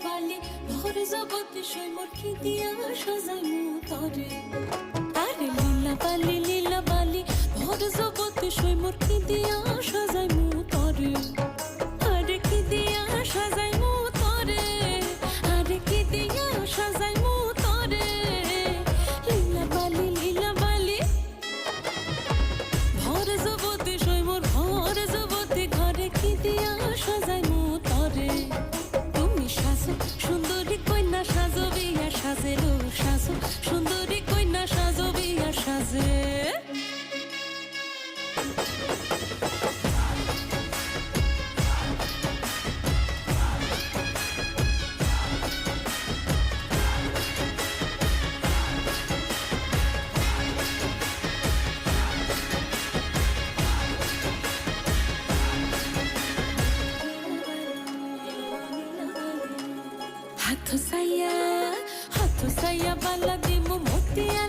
বালি ভোর জগতে সৈমর কি দিয়া সাজাইমু তরে আরে লীলা বালি ভোর জগতে সৈমর কি দিয়া সাজাইমু তরে আরে কি দিয়া সাজাইমু তরে আরে কি দিয়া সাজাইমু তরে লীলা বালি ভোর জগতে সৈমর ভোর জগতে ঘরে কি দিয়া সাজাইমু তরে সুন্দরী কন্যা সাজো বিয়া সাজে লো সাজো সুন্দরী কন্যা সাজো বিয়া সাজে হাত সাইয়া বালা দিমু মতিয়া